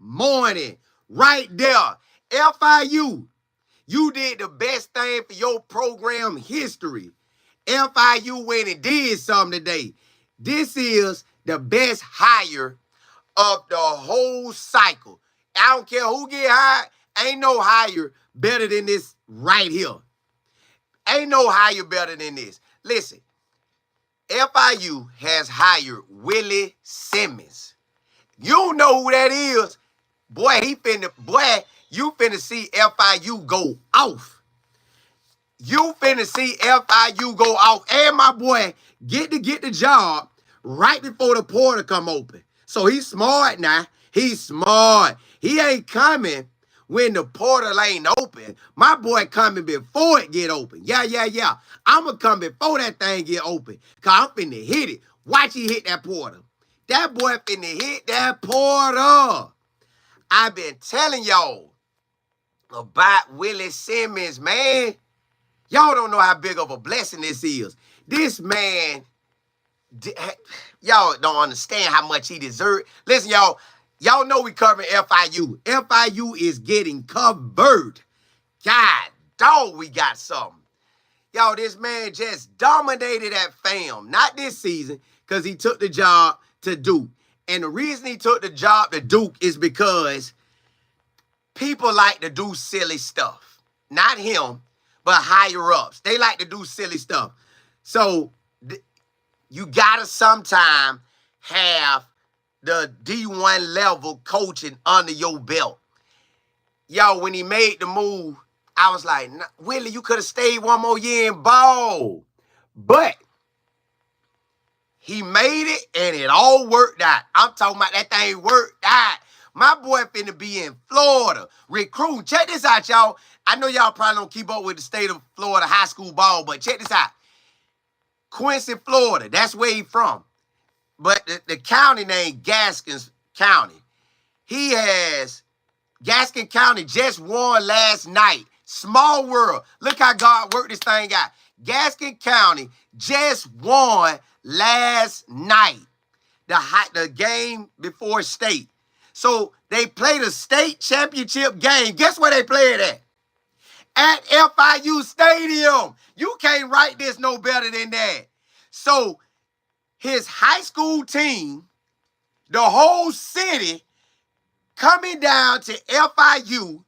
morning. Right there. FIU, you did the best thing for your program history. FIU went and did something today. This is the best hire of the whole cycle. I don't care who get hired. Ain't no hire better than this right here. Ain't no hire better than this. Listen, FIU has hired Willie Simmons. You don't know who that is. Boy, you finna see FIU go off. You finna see FIU go off. And my boy get the job right before the portal come open. So he's smart now. He's smart. He ain't coming when the portal ain't open. My boy coming before it get open. Yeah. I'ma come before that thing get open. Cause I'm finna hit it. Watch he hit that portal. That boy finna hit that portal. I've been telling y'all about Willie Simmons, man. Y'all don't know how big of a blessing this is. This man, y'all don't understand how much he deserves. Listen, y'all know we covering FIU. FIU is getting covered. God, dog, we got something. Y'all, this man just dominated that fam. Not this season, because he took the job to Duke. And the reason he took the job to Duke is because people like to do silly stuff. Not him, but higher ups. They like to do silly stuff. So you gotta sometime have the D1 level coaching under your belt. Yo, when he made the move, I was like, Willie, you could have stayed one more year in ball. But he made it, and it all worked out. I'm talking about that thing worked out. My boy finna be in Florida recruiting. Check this out, y'all. I know y'all probably don't keep up with the state of Florida high school ball, but check this out. Quincy, Florida, that's where he from. But the county name, Gaskins County. Gaskin County just won last night. Small world. Look how God worked this thing out. Gaskin County just won last night. The game before state. So they played a state championship game. Guess where they played at? At FIU Stadium. You can't write this no better than that. So his high school team, the whole city, coming down to FIU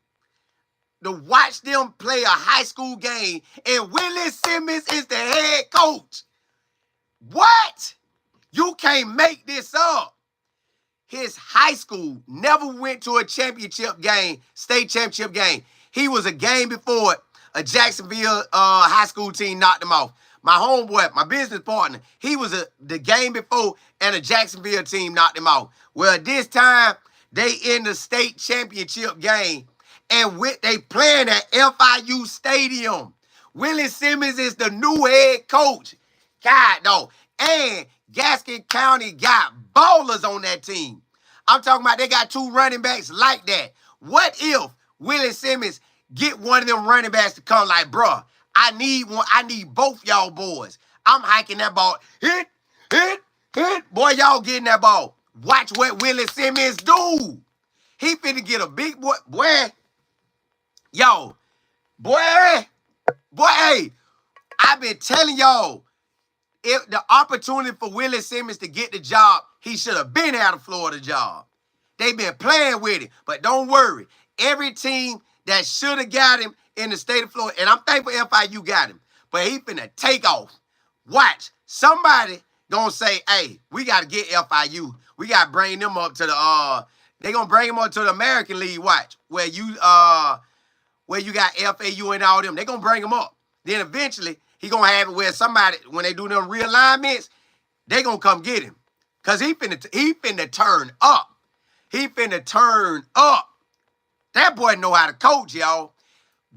to watch them play a high school game, and Willie Simmons is the head coach. What? You can't make this up. His high school never went to a championship game, state championship game. He was a game before it. A Jacksonville high school team knocked him off. My homeboy, my business partner, he was the game before, and a Jacksonville team knocked him off. Well, this time, they in the state championship game, and they playing at FIU Stadium. Willie Simmons is the new head coach. God, though. And Gaskin County got ballers on that team. I'm talking about they got 2 running backs like that. What if Willie Simmons get one of them running backs to come like, bruh, I need one. I need both y'all boys. I'm hiking that ball. Hit. Boy, y'all getting that ball. Watch what Willie Simmons do. He finna get a big boy. Yo, hey, I've been telling y'all, if the opportunity for Willie Simmons to get the job, he should have been out of Florida job. They've been playing with it, but don't worry. Every team that should have got him in the state of Florida, and I'm thankful FIU got him, but he finna take off. Watch, somebody gonna say, hey, we gotta get FIU. We gotta bring them up to the, they gonna bring them up to the American League, watch, where you got FAU and all them. They gonna bring them up. Then eventually, he gonna have it where somebody, when they do them realignments, they gonna come get him. Cause he finna turn up. He finna turn up. That boy know how to coach, y'all.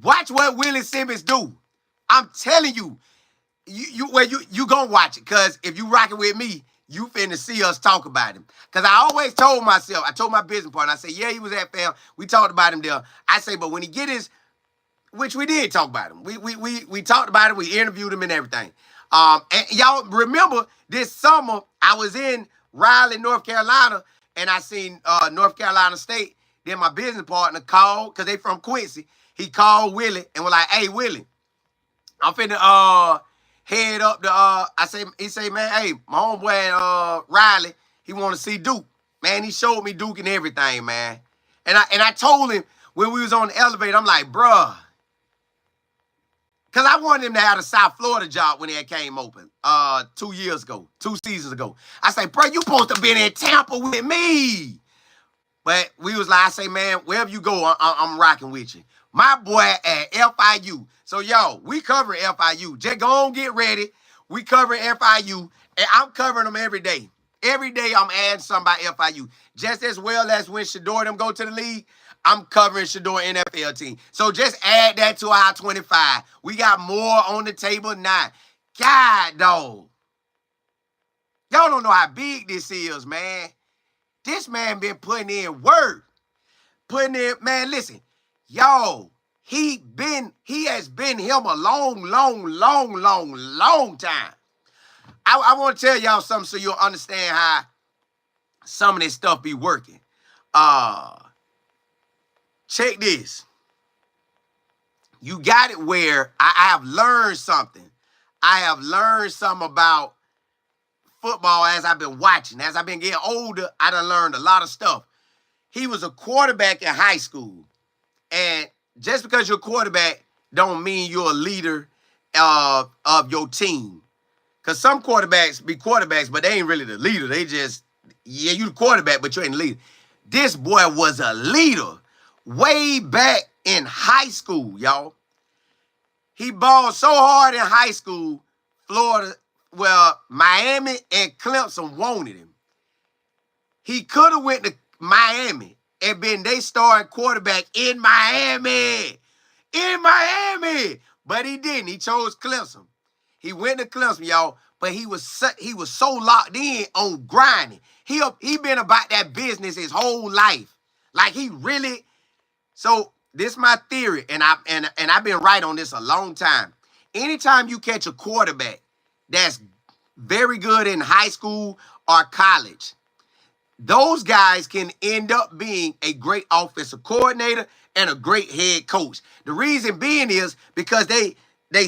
Watch what Willie Simmons do. I'm telling you, you gonna watch it. Cause if you rocking with me, you finna see us talk about him. Cause I always told myself, I told my business partner, I said, yeah, he was at fam. We talked about him there. I say, but when he get his, which we did talk about him. We talked about him. We interviewed him and everything. And y'all remember this summer, I was in Raleigh, North Carolina, and I seen North Carolina State Then my business partner called, because they from Quincy. He called Willie and was like, hey, Willie, I'm finna head up to he say, man, hey, my homeboy Riley, he wanna see Duke. Man, he showed me Duke and everything, man. And I told him when we was on the elevator, I'm like, bruh, because I wanted him to have a South Florida job when it came open 2 years ago, 2 seasons ago. I say, bro, you supposed to been in Tampa with me. But we was like, I say, man, wherever you go, I'm rocking with you. My boy at FIU. So, yo, we covering FIU. Just go on, get ready. We covering FIU, and I'm covering them every day. Every day I'm adding somebody FIU. Just as well as when Shador them go to the league, I'm covering Shador NFL team. So just add that to our 25. We got more on the table now. God, dog. Y'all don't know how big this is, man. This man been putting in work. Man, listen. Y'all, he has been him a long time. I want to tell y'all something so you'll understand how some of this stuff be working. Check this. You got it where I have learned something. I have learned something about football as I've been watching. As I've been getting older, I done learned a lot of stuff. He was a quarterback in high school. And just because you're a quarterback don't mean you're a leader of your team. Because some quarterbacks be quarterbacks, but they ain't really the leader. They just, yeah, you the quarterback, but you ain't the leader. This boy was a leader way back in high school, y'all. He balled so hard in high school, Miami and Clemson wanted him. He could have went to Miami and been they starting quarterback in Miami. But he didn't. He chose Clemson. He went to Clemson, y'all, but he was so locked in on grinding. He been about that business his whole life. Like he really. So this is my theory, and I've been right on this a long time. Anytime you catch a quarterback that's very good in high school or college, those guys can end up being a great offensive coordinator and a great head coach. The reason being is because they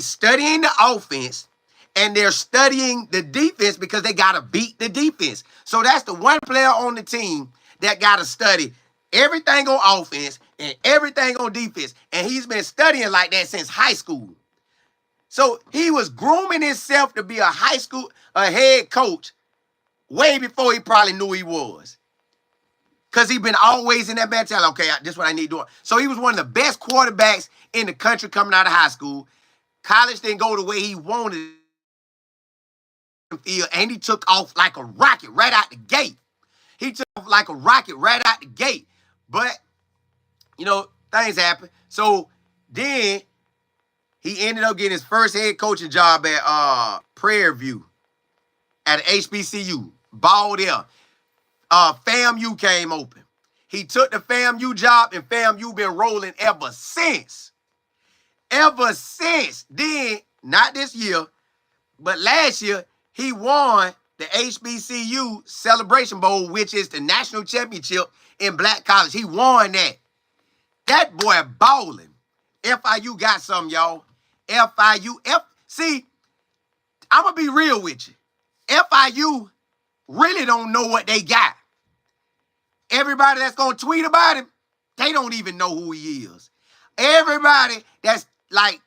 studying the offense and they're studying the defense because they got to beat the defense. So that's the one player on the team that got to study everything on offense and everything on defense. And he's been studying like that since high school. So he was grooming himself to be a head coach way before he probably knew he was. Because he been always in that mentality, okay, this is what I need to do. So he was one of the best quarterbacks in the country coming out of high school. College didn't go the way he wanted it, and he took off like a rocket right out the gate. But, things happen. So then he ended up getting his first head coaching job at Prairie View at HBCU. Ball there. FAMU came open. He took the FAMU job, and FAMU been rolling ever since. Then, not this year, but last year, he won the HBCU Celebration Bowl, which is the national championship in black college. He won that. That boy balling. FIU got something, y'all. See, I'm going to be real with you. FIU really don't know what they got. Everybody that's going to tweet about him, they don't even know who he is. Everybody that's like,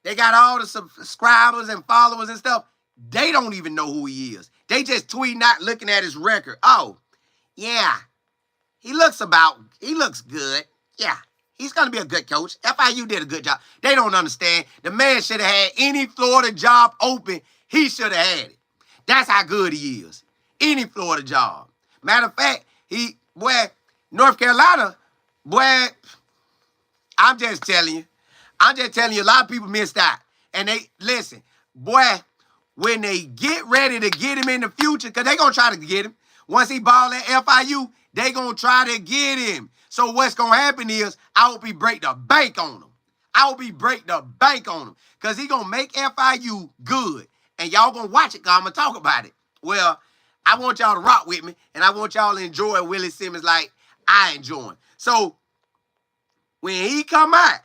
they got all the subscribers and followers and stuff, they don't even know who he is. They just tweet not looking at his record. Oh, yeah, he looks good. Yeah, he's going to be a good coach. FIU did a good job. They don't understand. The man should have had any Florida job open. He should have had it. That's how good he is. Any Florida job. Matter of fact, North Carolina, I'm just telling you, a lot of people missed out. And when they get ready to get him in the future, because they're going to try to get him. Once he ball at FIU, they're going to try to get him. So what's going to happen is I will be break the bank on him. Because he going to make FIU good. And y'all going to watch it because I'm going to talk about it. Well, I want y'all to rock with me, and I want y'all to enjoy Willie Simmons like I enjoy. So when he come out,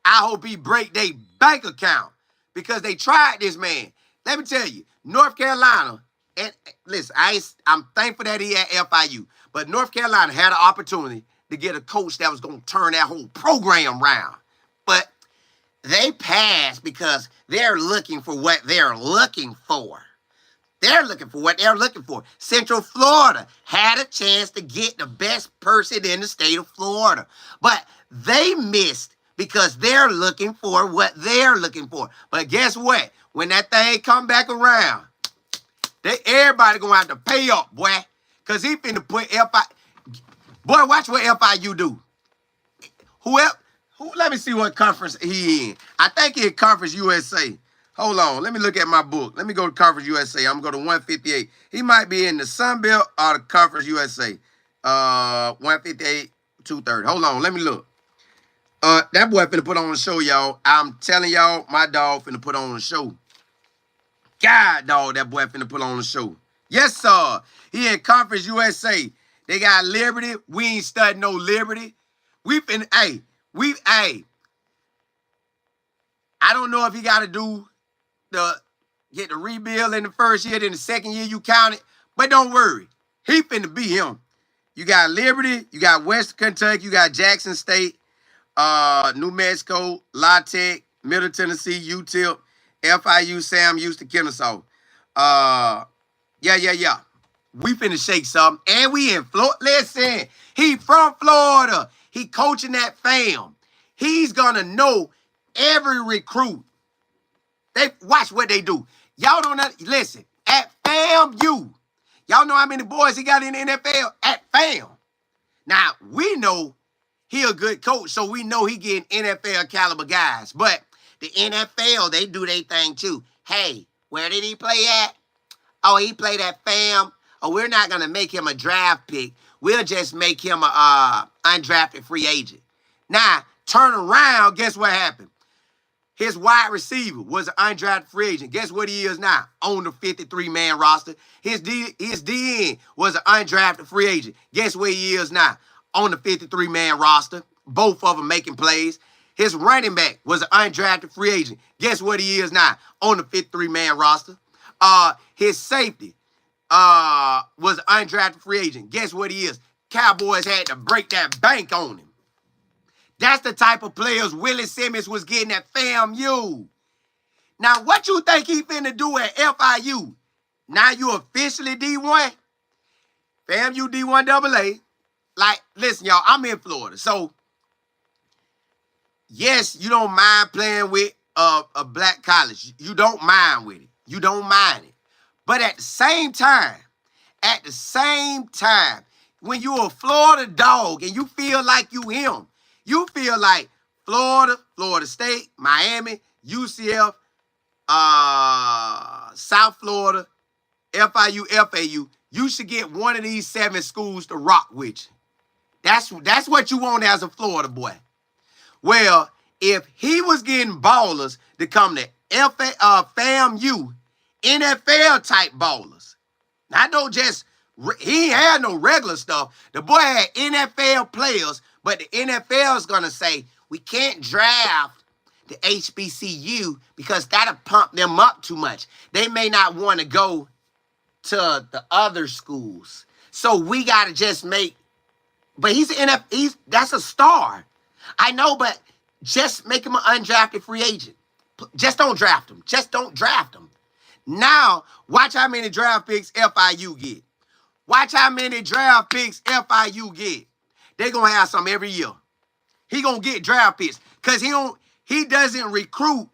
I hope he break their bank account because they tried this man. Let me tell you, North Carolina, and listen, I'm thankful that he at FIU, but North Carolina had an opportunity to get a coach that was going to turn that whole program around. But they passed because they're looking for what they're looking for. They're looking for what they're looking for. Central Florida had a chance to get the best person in the state of Florida, but they missed because they're looking for what they're looking for. But guess what? When that thing come back around, everybody gonna have to pay up, boy, because he finna put Boy, watch what FIU do. Let me see what conference he in. I think he in Conference USA. Hold on. Let me look at my book. Let me go to Conference USA. I'm going to go to 158. He might be in the Sun Belt or the Conference USA. 158, 230. Hold on. Let me look. That boy finna put on a show, y'all. I'm telling y'all, my dog finna put on a show. God, dog, that boy finna put on a show. Yes, sir. He in Conference USA. They got Liberty. We ain't studying no Liberty. I don't know if he got to get the rebuild in the first year, then the second year you count it. But don't worry. He finna be him. You got Liberty, you got Western Kentucky, you got Jackson State, New Mexico, La Tech, Middle Tennessee, UTEP, FIU, Sam Houston, Kennesaw. Yeah. We finna shake something. And we in Florida. Listen, he from Florida. He coaching that fam. He's gonna know every recruit. They watch what they do. Y'all don't know. Listen, at FAMU, y'all know how many boys he got in the NFL at FAM. Now, we know he a good coach, so we know he getting NFL caliber guys. But the NFL, they do their thing too. Hey, where did he play at? Oh, he played at FAM. Oh, we're not going to make him a draft pick. We'll just make him a undrafted free agent. Now, turn around, guess what happened? His wide receiver was an undrafted free agent. Guess what he is now? On the 53-man roster. His DN was an undrafted free agent. Guess where he is now? On the 53-man roster. Both of them making plays. His running back was an undrafted free agent. Guess what he is now? On the 53-man roster. His safety was an undrafted free agent. Guess what he is? Cowboys had to break that bank on him. That's the type of players Willie Simmons was getting at FAMU. Now, what you think he finna do at FIU? Now you officially D1? FAMU D1 AA. Like, listen, y'all, I'm in Florida. So, yes, you don't mind playing with a black college. You don't mind with it. You don't mind it. But at the same time, when you're a Florida dog and you feel like you him, you feel like Florida, Florida State, Miami, UCF, South Florida, FIU, FAU, you should get one of these 7 schools to rock with you. That's what you want as a Florida boy. Well, if he was getting ballers to come to FAMU, NFL-type ballers, not no just, he ain't had no regular stuff. The boy had NFL players, but the NFL is going to say, we can't draft the HBCU because that'll pump them up too much. They may not want to go to the other schools. So we got to just make, but that's a star. I know, but just make him an undrafted free agent. Just don't draft him. Just don't draft him. Now, watch how many draft picks FIU get. Watch how many draft picks FIU get. They're going to have some every year. He going to get draft picks because he doesn't recruit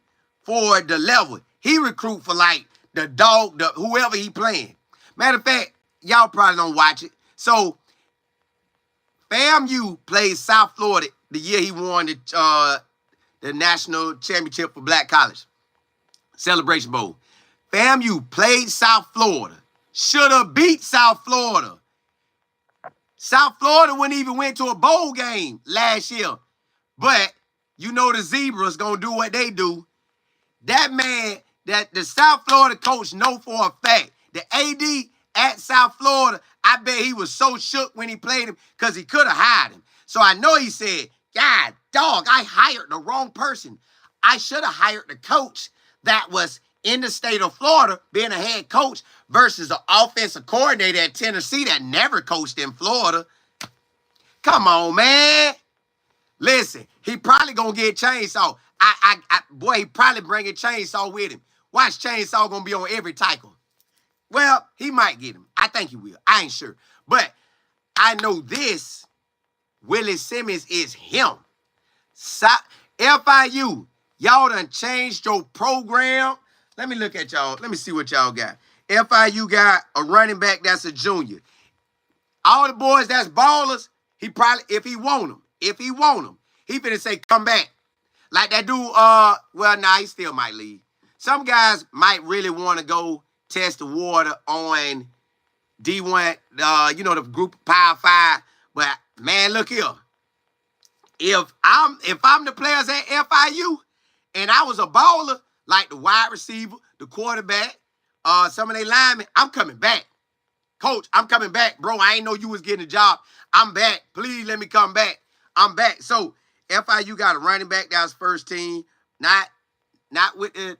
for the level. He recruit for like the dog, whoever he playing. Matter of fact, y'all probably don't watch it. So, FAMU played South Florida the year he won the national championship for Black College. Celebration Bowl. FAMU played South Florida. Should have beat South Florida. South Florida wouldn't even went to a bowl game last year. But you know the Zebras going to do what they do. That man, that the South Florida coach know for a fact, the AD, at South Florida, I bet he was so shook when he played him because he could have hired him. So I know he said, God, dog, I hired the wrong person. I should have hired the coach that was in the state of Florida being a head coach versus an offensive coordinator at Tennessee that never coached in Florida. Come on, man. Listen, he probably going to get chainsaw. Boy, he probably bring a chainsaw with him. Watch chainsaw going to be on every tackle. Well, he might get him. I think he will. I ain't sure. But I know this. Willie Simmons is him. FIU, y'all done changed your program. Let me look at y'all. Let me see what y'all got. FIU got a running back that's a junior. All the boys that's ballers, he probably, if he want them, he finna say, come back. Like that dude, well, nah, he still might leave. Some guys might really want to go test the water on D1, the group Power 5. But, man, look here. If I'm the players at FIU and I was a baller, like the wide receiver, the quarterback, some of their linemen, I'm coming back. Coach, I'm coming back. Bro, I ain't know you was getting a job. I'm back. Please let me come back. I'm back. So, FIU got a running back that was first team. Not with the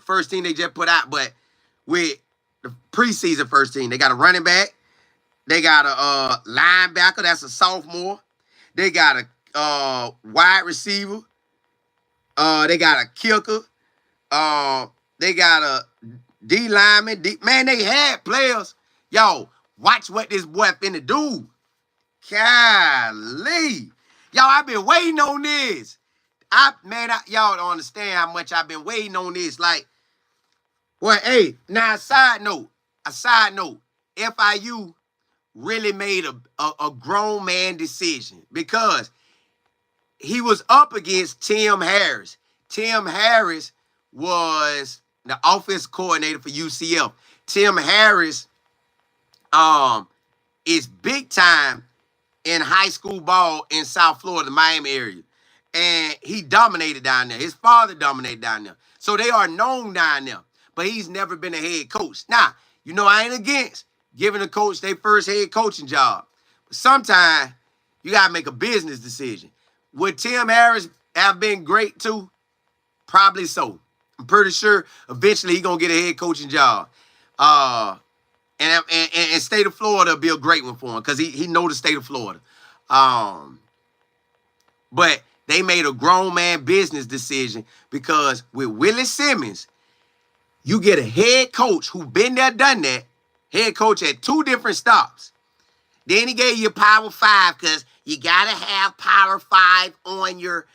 first team they just put out, but with the preseason first team. They got a running back. They got a linebacker. That's a sophomore. They got a wide receiver. They got a kicker. They got a D lineman. Man, they had players. Yo, watch what this boy finna do. Golly. Y'all, I've been waiting on this. Y'all don't understand how much I've been waiting on this. Like, well, hey, now a side note, FIU really made a grown man decision because he was up against Tim Harris. Tim Harris was the offensive coordinator for UCF. Tim Harris is big time in high school ball in South Florida, the Miami area. And he dominated down there. His father dominated down there. So they are known down there. But he's never been a head coach. Now, I ain't against giving a coach their first head coaching job. But sometimes you got to make a business decision. Would Tim Harris have been great too? Probably so. I'm pretty sure eventually he's going to get a head coaching job. And state of Florida will be a great one for him because he know the state of Florida. But they made a grown man business decision because with Willie Simmons, you get a head coach who been there, done that, head coach at 2 different stops. Then he gave you Power 5 because you got to have Power 5 on your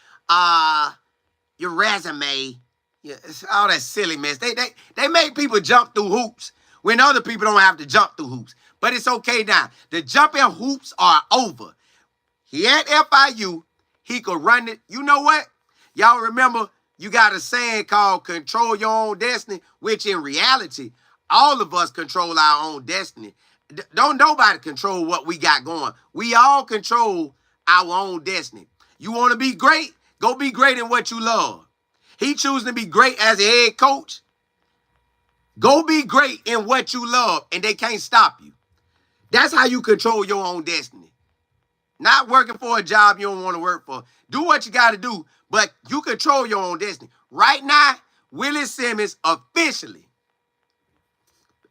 resume. Yeah, it's all that silly mess. They make people jump through hoops when other people don't have to jump through hoops. But it's okay now. The jumping hoops are over. He at FIU. He could run it. You know what? Y'all remember you got a saying called control your own destiny, which in reality, all of us control our own destiny. Don't nobody control what we got going. We all control our own destiny. You want to be great? Go be great in what you love. He choosing to be great as a head coach. Go be great in what you love, and they can't stop you. That's how you control your own destiny. Not working for a job you don't want to work for. Do what you got to do, but you control your own destiny. Right now, Willie Simmons officially,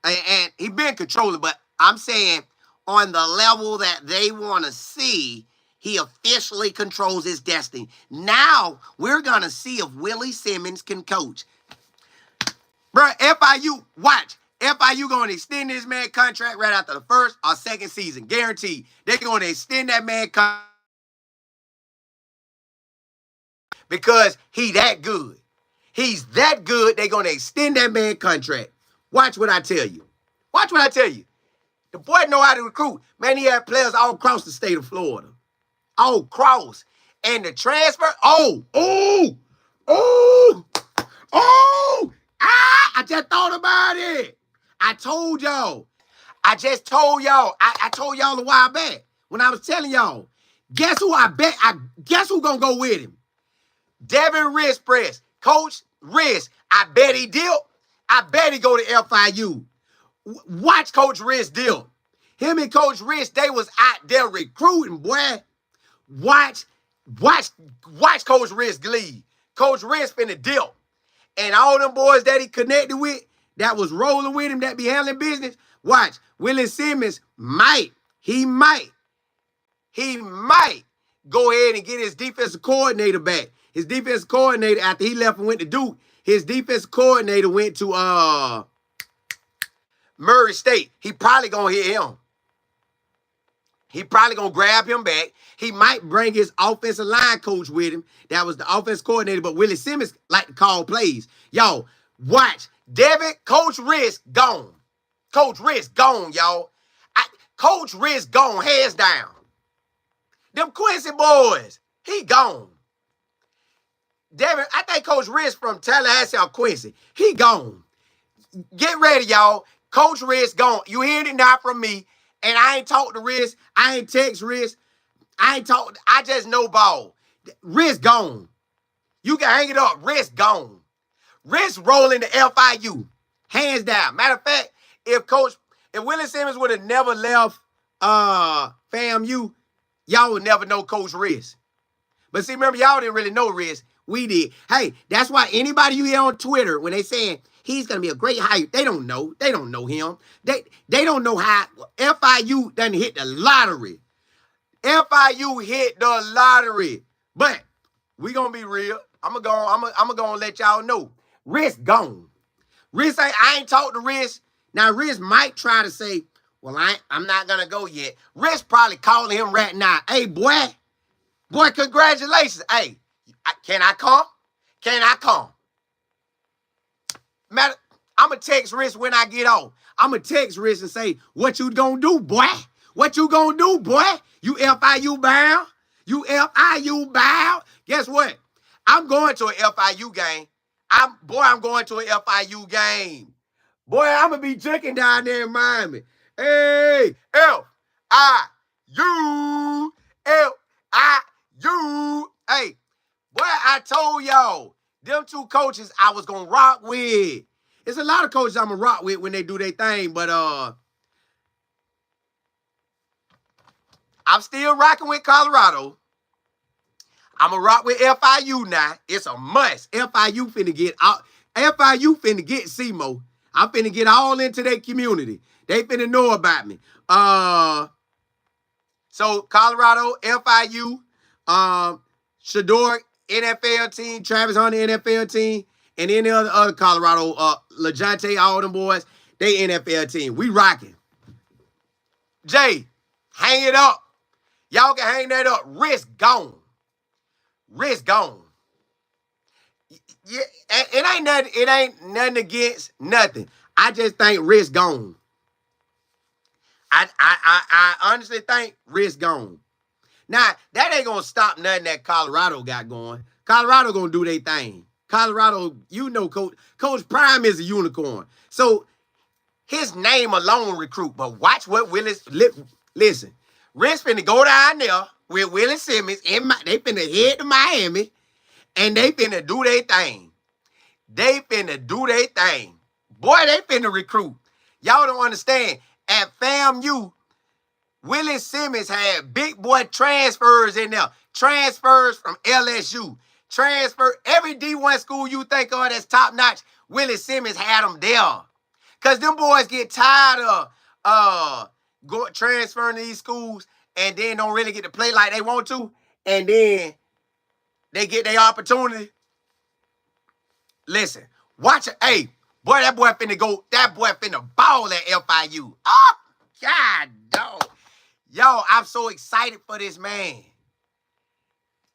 and he been controlling, but I'm saying on the level that they want to see, he officially controls his destiny. Now, we're going to see if Willie Simmons can coach. Bro, FIU, watch. FIU going to extend this man contract right after the first or second season. Guaranteed. They're going to extend that man contract because he that good. He's that good, they're going to extend that man contract. Watch what I tell you. Watch what I tell you. The boy know how to recruit. Man, he had players all across the state of Florida. All across. And the transfer, I just thought about it. I told y'all. I told y'all a while back when I was telling y'all. Guess who I bet? Guess who gonna go with him? Devin Wrist Press. Coach Wrist. I bet he did. I bet he go to FIU. Watch Coach Rich deal. Him and Coach Rich, they was out there recruiting, boy. Watch Coach Rich lead. Coach Rich finna deal. And all them boys that he connected with, that was rolling with him, that be handling business, watch. Willie Simmons might go ahead and get his defensive coordinator back. His defensive coordinator, after he left and went to Duke, his defensive coordinator went to Murray State. He probably gonna hit him. He probably gonna grab him back. He might bring his offensive line coach with him. That was the offense coordinator, but Willie Simmons like to call plays. Y'all, watch. Coach Rich gone. Coach Rich gone, y'all. Coach Rich gone, hands down. Them Quincy boys, he gone. I think Coach Rich from Tallahassee or Quincy, he gone. Get ready, y'all. Coach Rich gone. You hearing it now from me. And I ain't talk to Rich. I ain't text Rich. I just know ball. Rich gone. You can hang it up. Rich gone. Rich rolling to FIU. Hands down. Matter of fact, if Willie Simmons would have never left FAMU, y'all would never know Coach Rich. But see, remember, y'all didn't really know Rich. We did. Hey, that's why anybody you hear on Twitter, when they saying he's going to be a great hire, they don't know. They don't know him. They don't know how FIU done hit the lottery. FIU hit the lottery. But we going to be real. I'm going to let y'all know. Rich gone. Rich I ain't talked to Rich. Now, Rich might try to say, well, I'm not going to go yet. Rich probably calling him right now. Hey, boy, congratulations. Hey, can I come? Can I come? Matter, I'm going to text Rich when I get off. I'm going to text Rich and say, what you going to do, boy? What you going to do, boy? You FIU bound? You FIU bound? Guess what? I'm going to an FIU game. I'm going to an FIU game. Boy, I'm going to be drinking down there in Miami. Hey, F-I-U. F-I-U. Hey, boy, I told y'all, them two coaches I was going to rock with. There's a lot of coaches I'm going to rock with when they do their thing, but I'm still rocking with Colorado. I'm going to rock with FIU now. It's a must. FIU finna get out. FIU finna get SEMO. I'm finna get all into their community. They finna know about me. So Colorado, FIU, Shador, NFL team, Travis Hunter, NFL team, and any other Colorado, LaJonte, all them boys, they NFL team. We rocking. Jay, hang it up. Y'all can hang that up. Risk gone. Risk gone. Yeah, it ain't nothing against nothing. I just think risk gone. I honestly think risk gone. Now, that ain't gonna stop nothing that Colorado got going. Colorado gonna do their thing. Colorado, you know, Coach Prime is a unicorn. So his name alone recruit. But watch what Willis. Listen, Rick's finna go down there with Willie Simmons. They finna head to Miami, and they finna do their thing. They finna do their thing. Boy, they finna recruit. Y'all don't understand. At FAMU, Willie Simmons had big boy transfers in there. Transfers from LSU. Every D1 school you think of that's top notch, Willie Simmons had them there. Because them boys get tired of transferring to these schools and then don't really get to play like they want to. And then they get their opportunity. Listen, watch it. Hey, boy, that boy finna ball at FIU. Oh, God, dog. Yo, I'm so excited for this man.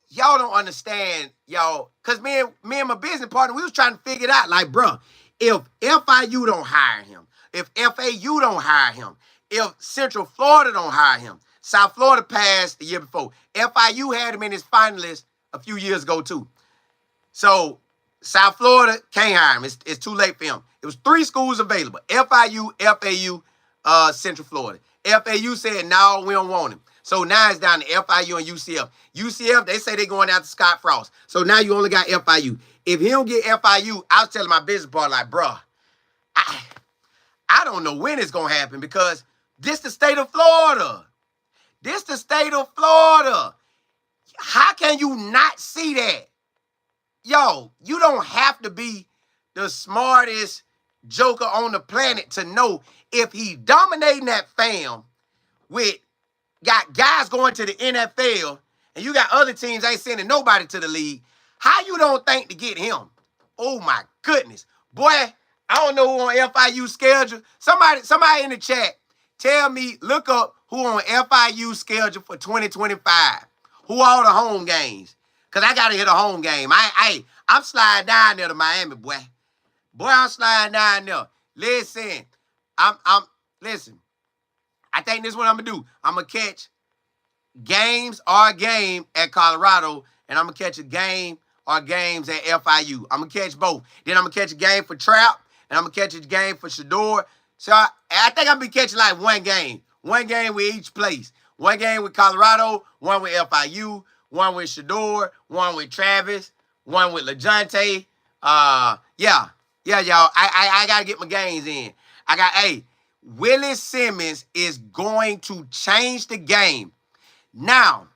Y'all don't understand, y'all. Because me and my business partner, we was trying to figure it out. Like, bro, if FIU don't hire him, if FAU don't hire him, if Central Florida don't hire him, South Florida passed the year before. FIU had him in his finalist a few years ago, too. So, South Florida can't hire him. It's too late for him. It was 3 schools available. FIU, FAU, Central Florida. FAU said, no, we don't want him. So now it's down to FIU and UCF. UCF, they say they're going after Scott Frost. So now you only got FIU. If he don't get FIU, I was telling my business partner, like, bro, I don't know when it's going to happen because this the state of Florida. This the state of Florida. How can you not see that? Yo, you don't have to be the smartest joker on the planet to know if he dominating that fam with got guys going to the NFL and you got other teams ain't sending nobody to the league, how you don't think to get him? Oh my goodness. Boy, I don't know who on FIU schedule. Somebody in the chat, tell me, look up who on FIU schedule for 2025. Who all the home games? Because I got to hit a home game. I'm sliding down there to Miami, boy. Boy, I'm sliding down there. Listen, listen. I think this is what I'm going to do. I'm going to catch games or a game at Colorado, and I'm going to catch a game or games at FIU. I'm going to catch both. Then I'm going to catch a game for Trap, and I'm going to catch a game for Shador. So I think I'm going to be catching like one game. One game with each place. One game with Colorado, one with FIU, one with Shador, one with Travis, one with LeJounte. Yeah, y'all. I got to get my games in. Willie Simmons is going to change the game. Now,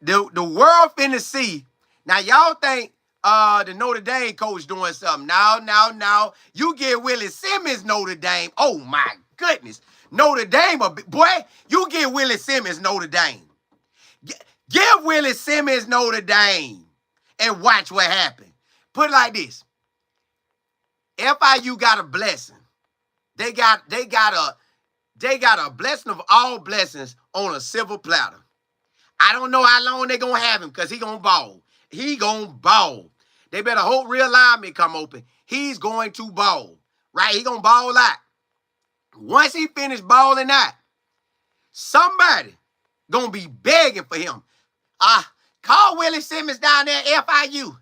the world finna see. Now, y'all think the Notre Dame coach doing something. No. You get Willie Simmons Notre Dame. Oh, my goodness. Notre Dame, boy, you give Willie Simmons Notre Dame. Give Willie Simmons Notre Dame and watch what happens. Put it like this. FIU got a blessing. They got a blessing of all blessings on a silver platter. I don't know how long they gonna have him because he gonna ball. He gonna ball. They better hope real linemen come open. He's going to ball. Right? He gonna ball out. Once he finished balling out, somebody gonna be begging for him. Call Willie Simmons down there at FIU.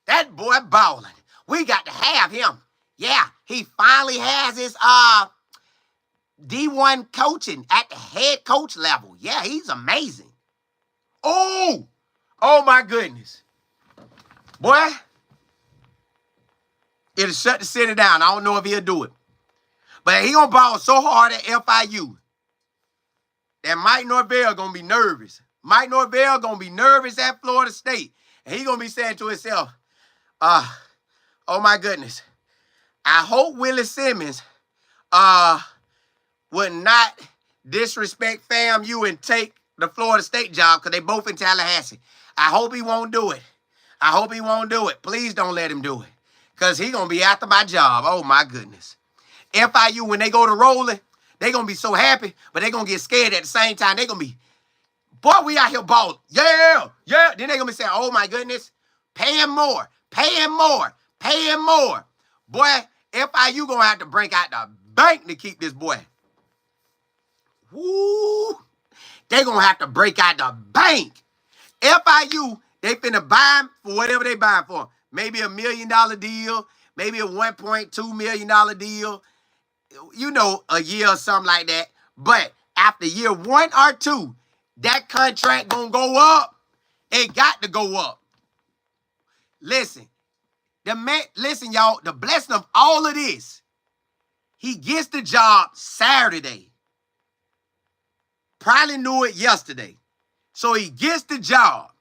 That boy balling. We got to have him. Yeah, he finally has his D1 coaching at the head coach level. Yeah, he's amazing. Oh my goodness. Boy, it'll shut the city down. I don't know if he'll do it. But he gonna ball so hard at FIU that Mike Norvell gonna be nervous. Mike Norvell gonna be nervous at Florida State. And he gonna be saying to himself, oh my goodness. I hope Willie Simmons would not disrespect FAMU and take the Florida State job because they both in Tallahassee. I hope he won't do it. I hope he won't do it. Please don't let him do it. Because he gonna be after my job. Oh my goodness. FIU, when they go to rolling, they going to be so happy, but they going to get scared at the same time. They going to be, boy, we out here balling. Yeah. Then they going to be saying, oh, my goodness, pay him more. Boy, FIU going to have to break out the bank to keep this boy. Woo. They going to have to break out the bank. FIU, they finna buy him for whatever they buy him for. Maybe $1 million deal, maybe a $1.2 million deal. You know, a year or something like that. But after year 1 or 2, that contract gonna go up. It got to go up. Listen, y'all, the blessing of all of this, he gets the job Saturday. Probably knew it yesterday. So he gets the job.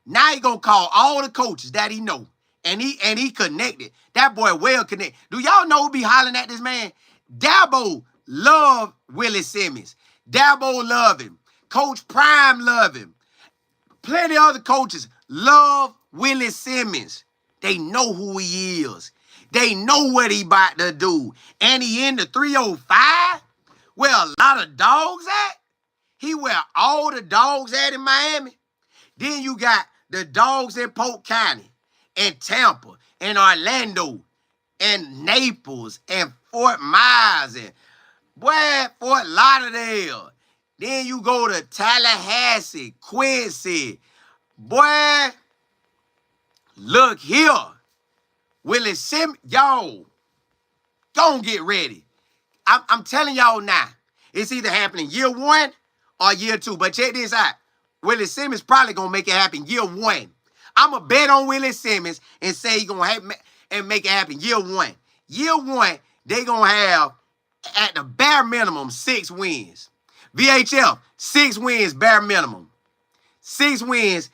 Now he gonna call all the coaches that he know. And he connected. That boy well connected. Do y'all know who be hollering at this man? Dabo love Willie Simmons. Dabo love him. Coach Prime love him. Plenty of other coaches love Willie Simmons. They know who he is. They know what he about to do. And he in the 305 where a lot of dogs at. He where all the dogs at in Miami. Then you got the dogs in Polk County and Tampa and Orlando and Naples and Fort Myers and Fort Lauderdale. Then you go to Tallahassee, Quincy. Boy, look here. Willie Simmons, y'all, don't get ready. I'm telling y'all now, it's either happening year 1 or year 2. But check this out. Willie Simmons probably going to make it happen year 1. I'm going to bet on Willie Simmons and say he's going to make it happen year 1. Year 1, they going to have at the bare minimum, 6 wins. VHF, 6 wins, bare minimum. 6 wins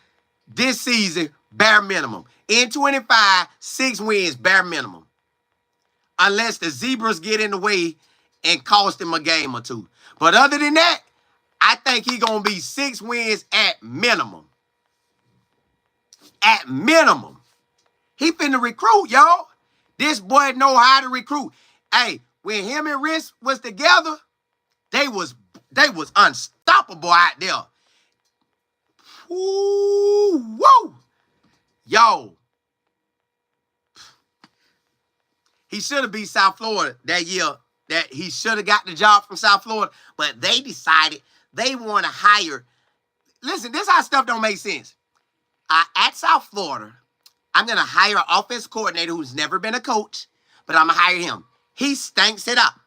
this season, bare minimum. In 25, 6 wins, bare minimum. Unless the Zebras get in the way and cost him a game or two. But other than that, I think he's going to be 6 wins at minimum. At minimum. He finna recruit, y'all. This boy know how to recruit. Hey, when him and Riss was together, they was unstoppable out there. Ooh, whoa. Yo. He should have beat South Florida that year. That he should have got the job from South Florida. But they decided they want to hire. Listen, this how stuff don't make sense. At South Florida, I'm going to hire an offensive coordinator who's never been a coach, but I'm going to hire him. He stinks it up.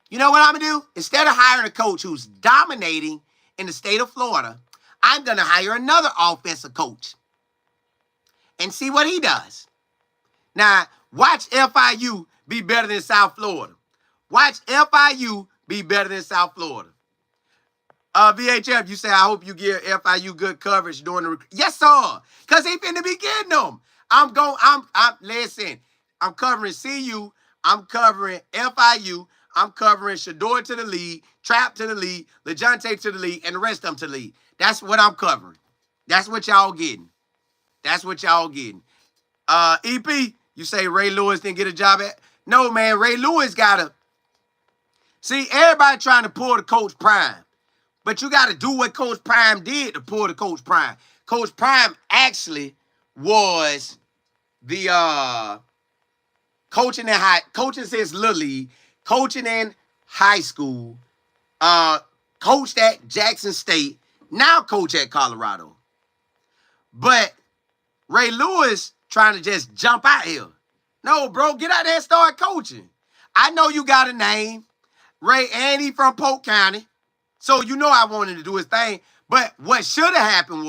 You know what I'm going to do? Instead of hiring a coach who's dominating in the state of Florida, I'm going to hire another offensive coach and see what he does. Now, watch FIU be better than South Florida. Watch FIU be better than South Florida. VHF, you say, I hope you give FIU good coverage during the yes, sir. Because he finna be getting them. Listen, I'm covering CU, I'm covering FIU, I'm covering Shador to the league, Trap to the league, LeJohntay to the league, and the rest of them to the league. That's what I'm covering. That's what y'all getting. That's what y'all getting. EP, you say Ray Lewis didn't get a job at? No, man, Ray Lewis gotta. See, everybody trying to pull the Coach Prime. But you got to do what Coach Prime did to pull the Coach Prime. Coach Prime actually was the coaching since Little League, coaching in high school, coached at Jackson State, now coach at Colorado. But Ray Lewis trying to just jump out here. No, bro, get out there and start coaching. I know you got a name. Ray, and he from Polk County. So you know I wanted to do his thing. But what should have happened,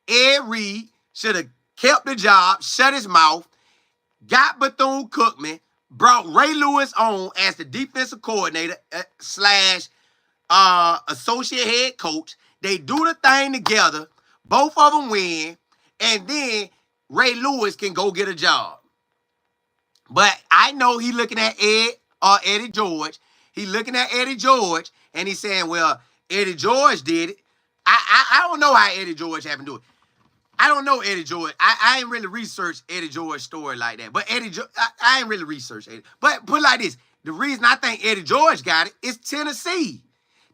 Ed Reed should have kept the job, shut his mouth, got Bethune-Cookman, brought Ray Lewis on as the defensive coordinator / associate head coach. They do the thing together. Both of them win. And then Ray Lewis can go get a job. But I know he looking at Eddie George. He looking at Eddie George, and he's saying, well, Eddie George did it. I don't know how Eddie George happened to do it. I don't know Eddie George. I ain't really researched Eddie George's story like that. But I ain't really researched Eddie. But put it like this. The reason I think Eddie George got it is Tennessee.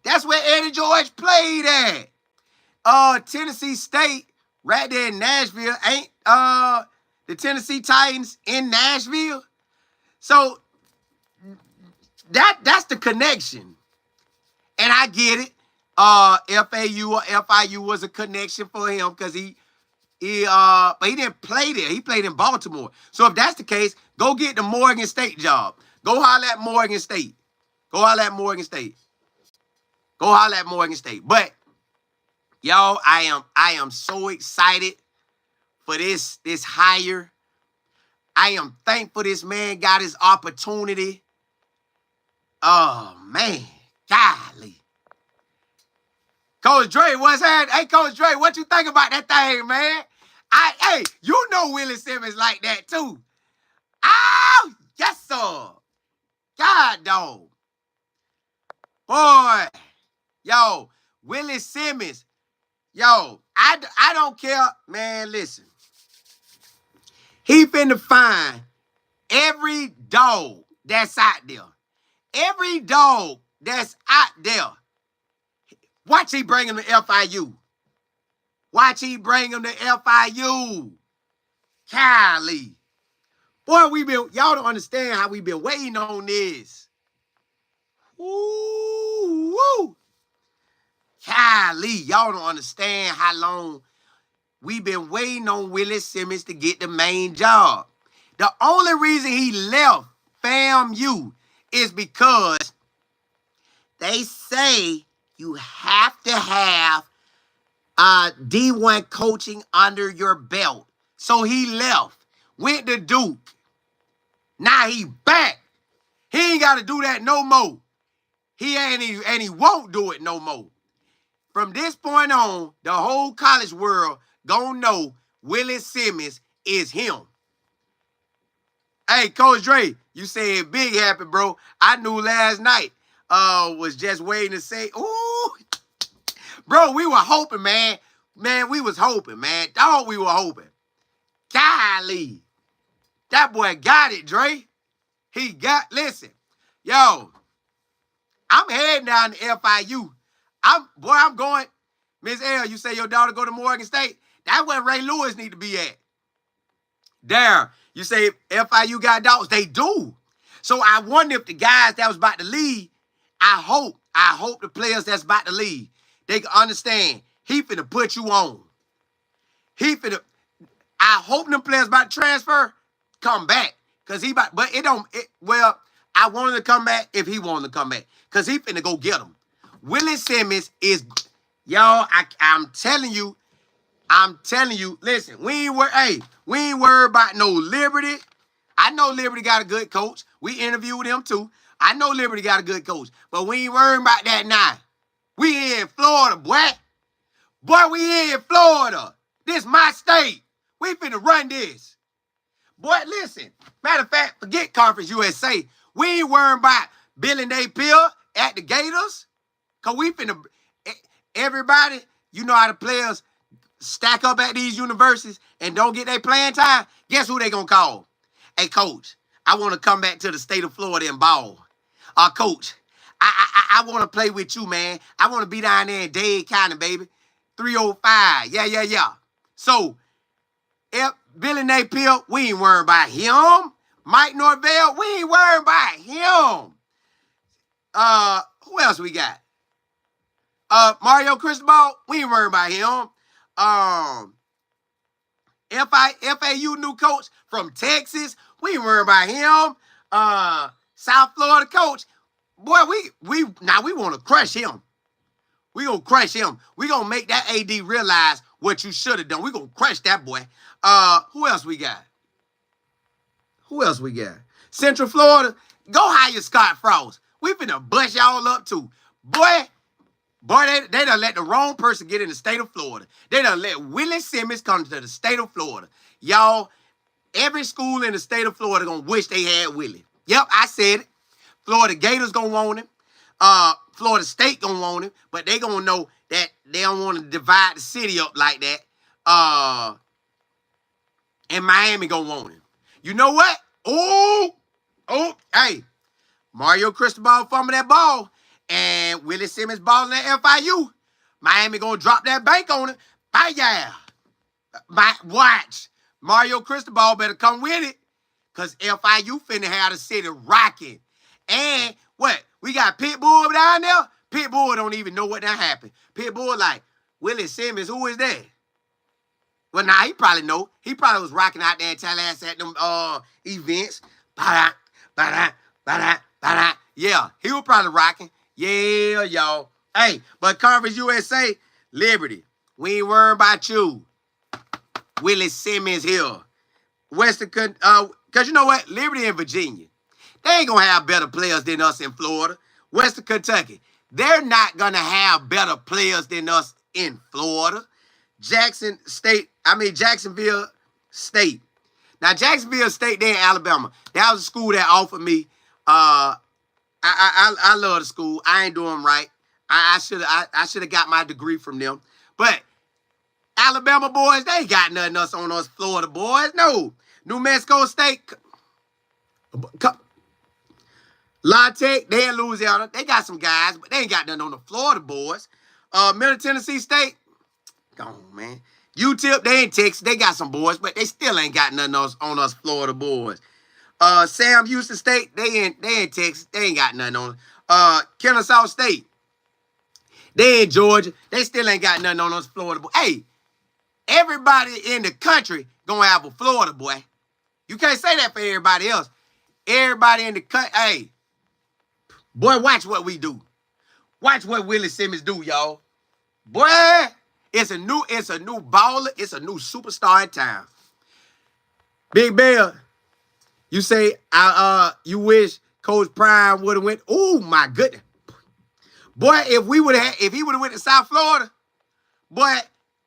That's where Eddie George played at. Tennessee State, right there in Nashville, ain't the Tennessee Titans in Nashville? So that's the connection. And I get it. FAU or FIU was a connection for him because but he didn't play there. He played in Baltimore. So if that's the case, go get the Morgan State job. Go holler at Morgan State. But y'all, I am so excited for this hire. I am thankful this man got his opportunity. Oh, man. Golly. Coach Dre, what's happening? Hey, Coach Dre, what you think about that thing, man? Hey, you know Willie Simmons like that, too. Oh, yes, sir. God, dog. Boy. Yo, Willie Simmons. Yo, I don't care. Man, listen. He finna find every dog that's out there. Every dog that's out there. Watch he bring him to FIU. Golly. Boy, y'all don't understand how we been waiting on this. Ooh, woo. Golly, y'all don't understand how long we've been waiting on Willie Simmons to get the main job. The only reason he left FAMU is because they say you have to have D1 coaching under your belt. So he left, went to Duke. Now he back. He ain't got to do that no more. And he won't do it no more. From this point on, the whole college world gonna know Willie Simmons is him. Hey, Coach Dre, you said big happy, bro. I knew last night was just waiting to say, ooh, bro, we were hoping, man. Man, we was hoping, man. Dog, we were hoping. Golly. That boy got it, Dre. Listen, yo, I'm heading down to FIU. I'm going. Miss L, you say your daughter go to Morgan State? That's where Ray Lewis need to be at. There, you say FIU got dogs? They do. So I wonder if the guys that was about to leave, I hope the players that's about to leave, they can understand he finna put you on. I hope them players about to transfer come back. Cause I wanted to come back if he wanted to come back. Cause he finna go get them. Willie Simmons is, y'all, I'm telling you, listen, we ain't worried about no Liberty. I know Liberty got a good coach. We interviewed him too. I know Liberty got a good coach. But we ain't worried about that now. We in Florida, boy. Boy, we in Florida. This my state. We finna run this. Boy, listen. Matter of fact, forget Conference USA. We ain't worried about Billy Napier at the Gators. Because we finna, everybody, you know how the players stack up at these universities and don't get their playing time. Guess who they gonna call? Hey, coach, I want to come back to the state of Florida and ball. Coach, I want to play with you, man. I want to be down there in Dade County, baby. 305. Yeah. So, if Billy Napier, we ain't worried about him. Mike Norvell, we ain't worried about him. Who else we got? Mario Cristobal, we ain't worried about him. FIU new coach from Texas, we ain't worried about him. South Florida coach, boy, we want to crush him. We gonna crush him. We gonna make that AD realize what you should have done. We gonna crush that boy. Who else we got? Central Florida, go hire Scott Frost. We finna bust y'all up too. Boy, they done let the wrong person get in the state of Florida. They done let Willie Simmons come to the state of Florida. Y'all, every school in the state of Florida gonna wish they had Willie. Yep, I said it. Florida Gators gonna want him. Florida State gonna want him, but they gonna know that they don't want to divide the city up like that. And Miami gonna want him. You know what? Hey, Mario Cristobal fumbled that ball, and Willie Simmons balling at FIU. Miami gonna drop that bank on it. Bye, yeah. Watch. Mario Cristobal better come with it, because FIU finna have the city rocking. And what? We got Pitbull down there. Pitbull don't even know what that happened. Pitbull like, Willie Simmons, who is that? Well, nah, he probably know. He probably was rocking out there in Tallahassee at them events. Yeah, he was probably rocking. Yeah, y'all. Hey, but Conference USA, Liberty, we ain't worrying about you. Willie Simmons here. Because you know what? Liberty and Virginia, they ain't going to have better players than us in Florida. Western Kentucky, they're not going to have better players than us in Florida. Jacksonville State. Now, Jacksonville State, they're in Alabama. That was a school that offered me. I love the school. I ain't doing right. I should have got my degree from them. But Alabama boys, they ain't got nothing else on us Florida boys. No. New Mexico State. La Tech, they in Louisiana. They got some guys, but they ain't got nothing on the Florida boys. Middle Tennessee State. Go on, man. UTEP, they in Texas. They got some boys, but they still ain't got nothing else on us Florida boys. Sam Houston State, they in Texas. They ain't got nothing on us. Kennesaw State, they in Georgia. They still ain't got nothing on us Florida boys. Hey, everybody in the country gonna have a Florida boy. You can't say that for everybody else. Everybody in the country, hey, boy, watch what we do. Watch what Willie Simmons do, y'all. Boy, it's a new baller. It's a new superstar in town. Big Bear, you say, you wish Coach Prime would have went. Oh my goodness, boy! If he would have went to South Florida, boy,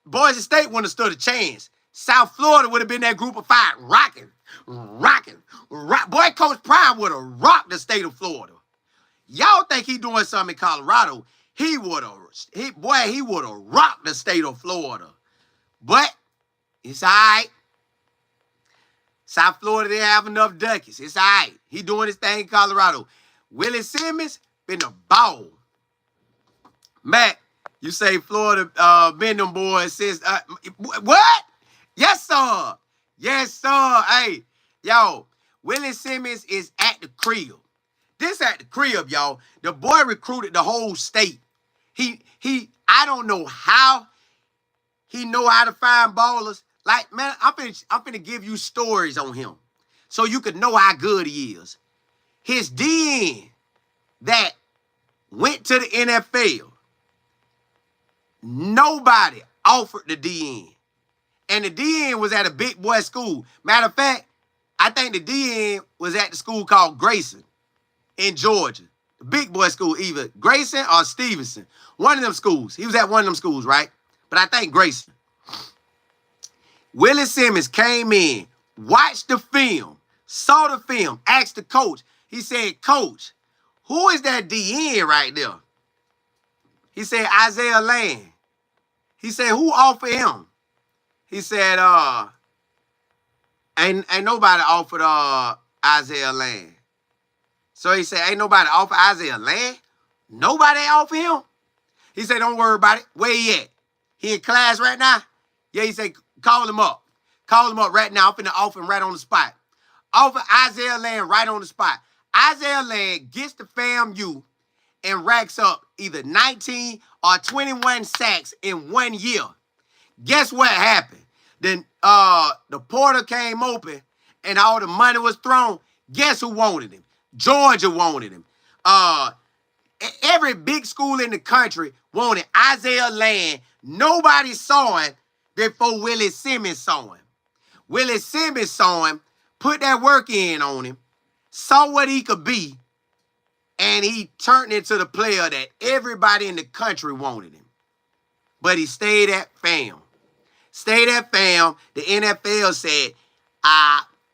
Boise State wouldn't have stood a chance. South Florida would have been that group of 5 rocking. Boy, Coach Prime would have rocked the state of Florida. Y'all think he doing something in Colorado? He would have rocked the state of Florida. But it's all right. South Florida didn't have enough duckies. It's all right. He doing his thing in Colorado. Willie Simmons been a ball. Matt, you say Florida been them boys since what? Yes, sir. Yes, sir. Hey, yo, Willie Simmons is at the crib. This at the crib, y'all. The boy recruited the whole state. I don't know how he know how to find ballers. Like, man, I'm finna give you stories on him so you could know how good he is. His DN that went to the NFL, nobody offered the DN. And the DN was at a big boy school. Matter of fact, I think the DN was at the school called Grayson in Georgia. The big boy school, either Grayson or Stevenson. One of them schools. He was at one of them schools, right? But I think Grayson. Willie Simmons came in, watched the film, saw the film, asked the coach. He said, Coach, who is that DN right there? He said, Isaiah Land. He said, who offered him? He said, ain't nobody offered Isaiah Land. So he said, ain't nobody offered Isaiah Land? Nobody offered him? He said, don't worry about it. Where he at? He in class right now? Yeah, he said, call him up. Call him up right now. I'm finna offer him right on the spot. Offer Isaiah Land right on the spot. Isaiah Land gets to FAMU and racks up either 19 or 21 sacks in 1 year. Guess what happened? Then the portal came open and all the money was thrown. Guess who wanted him? Georgia wanted him. Every big school in the country wanted Isaiah Land. Nobody saw him before Willie Simmons saw him. Willie Simmons saw him, put that work in on him, saw what he could be, and he turned into the player that everybody in the country wanted him. But he stayed at FAM. Stayed at FAM. The NFL said,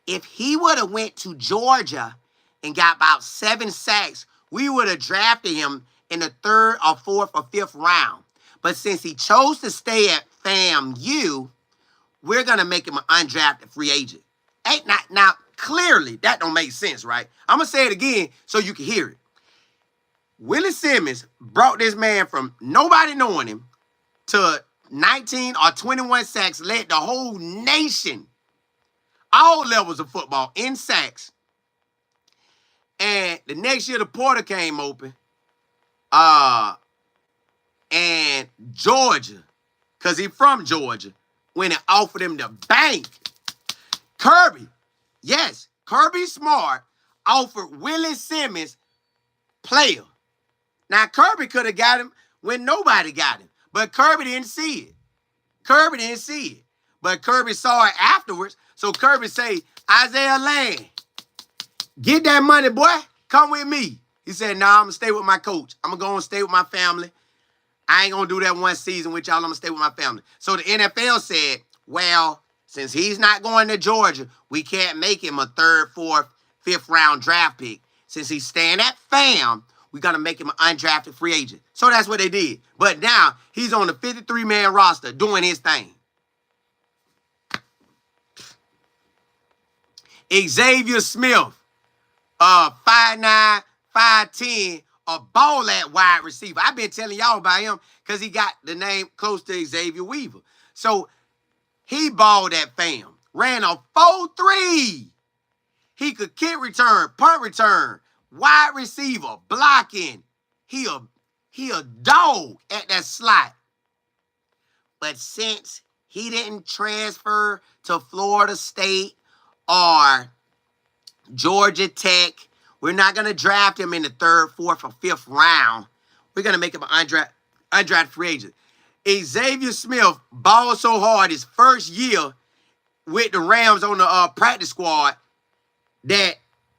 if he would have went to Georgia and got about 7 sacks, we would have drafted him in the 3rd or 4th or 5th round. But since he chose to stay at FAMU, we're going to make him an undrafted free agent. Now, clearly, that don't make sense, right? I'm going to say it again so you can hear it. Willie Simmons brought this man from nobody knowing him to 19 or 21 sacks, led the whole nation, all levels of football, in sacks. And the next year, the portal came open. And Georgia, because he's from Georgia, went and offered him the bank. Kirby, yes, Kirby Smart offered Willie Simmons player. Now, Kirby could have got him when nobody got him, but Kirby didn't see it. Kirby didn't see it, but Kirby saw it afterwards. So Kirby say, Isaiah Land, get that money, boy. Come with me. He said, nah, I'm going to stay with my coach. I'm going to go and stay with my family. I ain't going to do that one season with y'all. I'm going to stay with my family. So the NFL said, well, since he's not going to Georgia, we can't make him a 3rd, 4th, 5th round draft pick. Since he's staying at FAM, we got to make him an undrafted free agent. So that's what they did. But now he's on the 53-man roster doing his thing. Xavier Smith, 5'9", 5'10", a ball at wide receiver. I've been telling y'all about him because he got the name close to Xavier Weaver. So he balled at FAM, ran a 4.3. He could kick return, punt return, wide receiver, blocking. He a dog at that slot. But since he didn't transfer to Florida State or Georgia Tech, we're not going to draft him in the 3rd, 4th, or 5th round. We're going to make him an undrafted free agent. Xavier Smith balled so hard his first year with the Rams on the practice squad that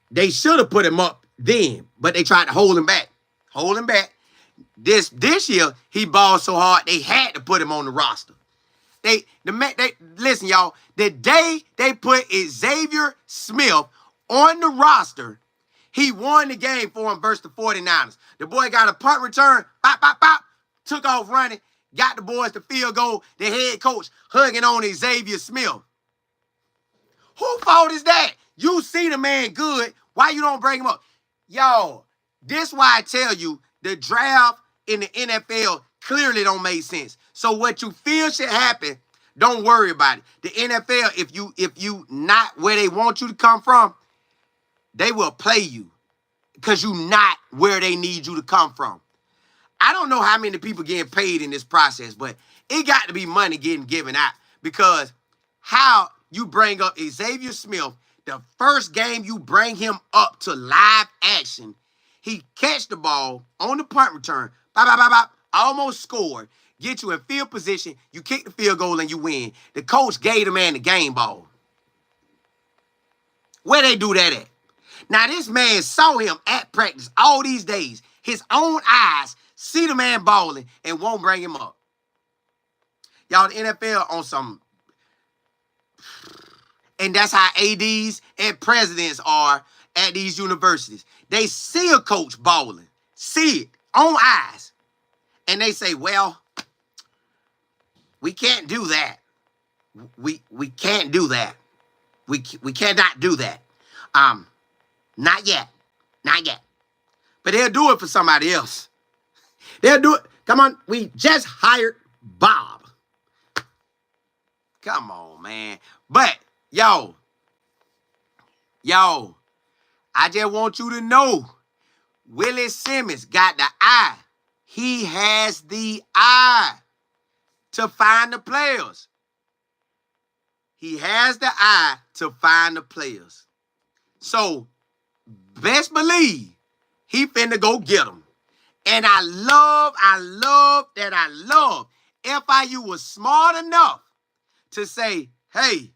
they should have put him up then, but they tried to hold him back. Hold him back. This year, he balled so hard, they had to put him on the roster. Listen, y'all, the day they put Xavier Smith on the roster, he won the game for him versus the 49ers. The boy got a punt return, pop, pop, pop, took off running, got the boys to field goal, the head coach hugging on Xavier Smith. Who fault is that? You see the man good, why you don't bring him up? Y'all, this why I tell you, the draft in the NFL clearly don't make sense. So what you feel should happen, don't worry about it. The NFL, if you not where they want you to come from, they will play you because you not where they need you to come from. I don't know how many people getting paid in this process, but it got to be money getting given out because how you bring up Xavier Smith, the first game you bring him up to live action, he catch the ball on the punt return, bop, bop, bop, bop, almost scored, get you in field position, you kick the field goal and you win. The coach gave the man the game ball. Where they do that at? Now, this man saw him at practice all these days. His own eyes see the man balling and won't bring him up. Y'all, the NFL on some... And that's how ADs and presidents are at these universities. They see a coach balling. See it. On eyes. And they say, well, we can't do that. We can't do that. We cannot do that. Not yet. Not yet. But they'll do it for somebody else. They'll do it. Come on. We just hired Bob. Come on, man. But, yo, I just want you to know, Willie Simmons got the eye. He has the eye to find the players. He has the eye to find the players. So, best believe he finna go get them. And I love FIU was smart enough to say, hey,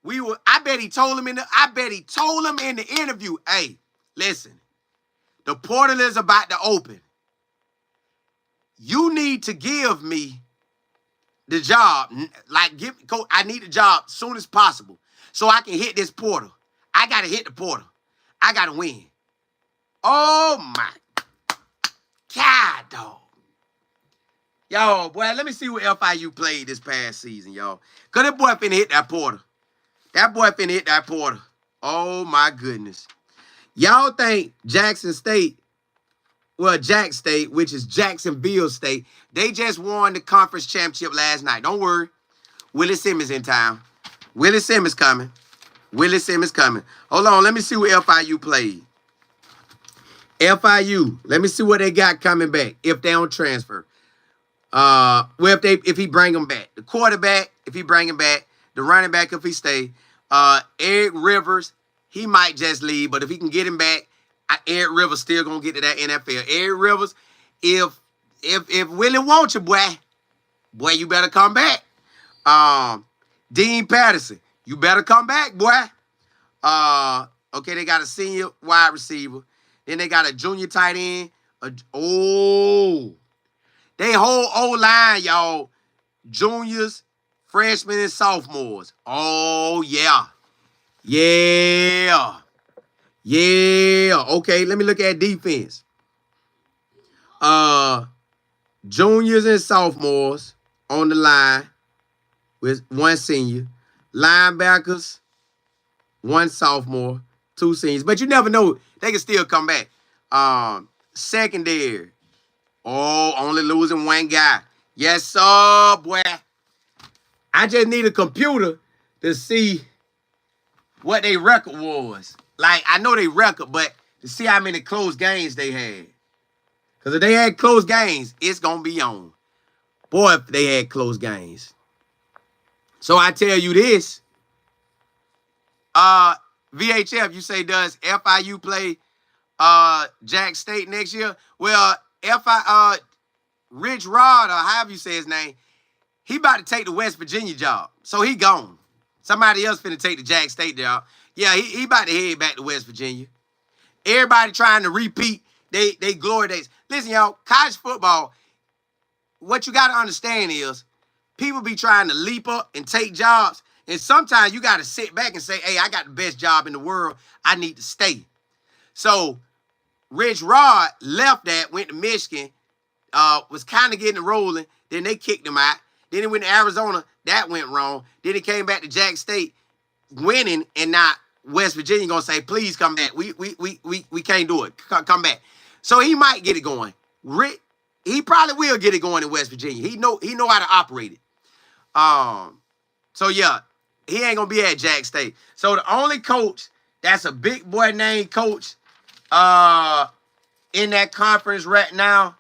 I bet he told him in the interview, hey, listen, the portal is about to open. You need to give me the job. Coach, I need the job as soon as possible so I can hit this portal. I got to hit the portal. I got to win. Oh, my God, dog. Yo, boy, let me see what FIU played this past season, y'all. Because that boy finna hit that portal. That boy finna hit that portal. Oh, my goodness. Y'all think Jackson State, well, Jack State, which is Jacksonville State, they just won the conference championship last night. Don't worry. Willie Simmons in town. Willie Simmons coming. Willie Simmons coming. Hold on. Let me see what FIU played. FIU. Let me see what they got coming back if they don't transfer. Well, if he bring them back. The quarterback, if he bring him back. The running back, if he stay. Eric Rivers, he might just leave. But if he can get him back, Eric Rivers still going to get to that NFL. Eric Rivers, if Willie wants you, boy, you better come back. Dean Patterson, you better come back, boy. Okay, they got a senior wide receiver. Then they got a junior tight end. They whole O-line, y'all. Juniors, freshmen, and sophomores. Oh, yeah. Yeah. Yeah. Okay, let me look at defense. Juniors and sophomores on the line with one senior. Linebackers, one sophomore, two seniors. But you never know. They can still come back. Secondary. Oh, only losing one guy. Yes, sir, boy. I just need a computer to see what their record was. Like, I know their record, but to see how many close games they had. Because if they had close games, it's going to be on. Boy, if they had close games. So I tell you this. VHF, you say, does FIU play Jack State next year? Well, Rich Rod, or however you say his name, he about to take the West Virginia job. So he gone. Somebody else finna take the Jack State job. Yeah, he about to head back to West Virginia. Everybody trying to repeat they glory days. Listen, y'all, college football, what you got to understand is people be trying to leap up and take jobs. And sometimes you got to sit back and say, hey, I got the best job in the world. I need to stay. So Rich Rod left that, went to Michigan, was kind of getting it rolling. Then they kicked him out. Then he went to Arizona. That went wrong. Then he came back to Jack State, winning, and not West Virginia gonna say, please come back. We can't do it. Come back. So he might get it going. He probably will get it going in West Virginia. He know how to operate it. So yeah, he ain't gonna be at Jack State. So the only coach that's a big boy named coach in that conference right now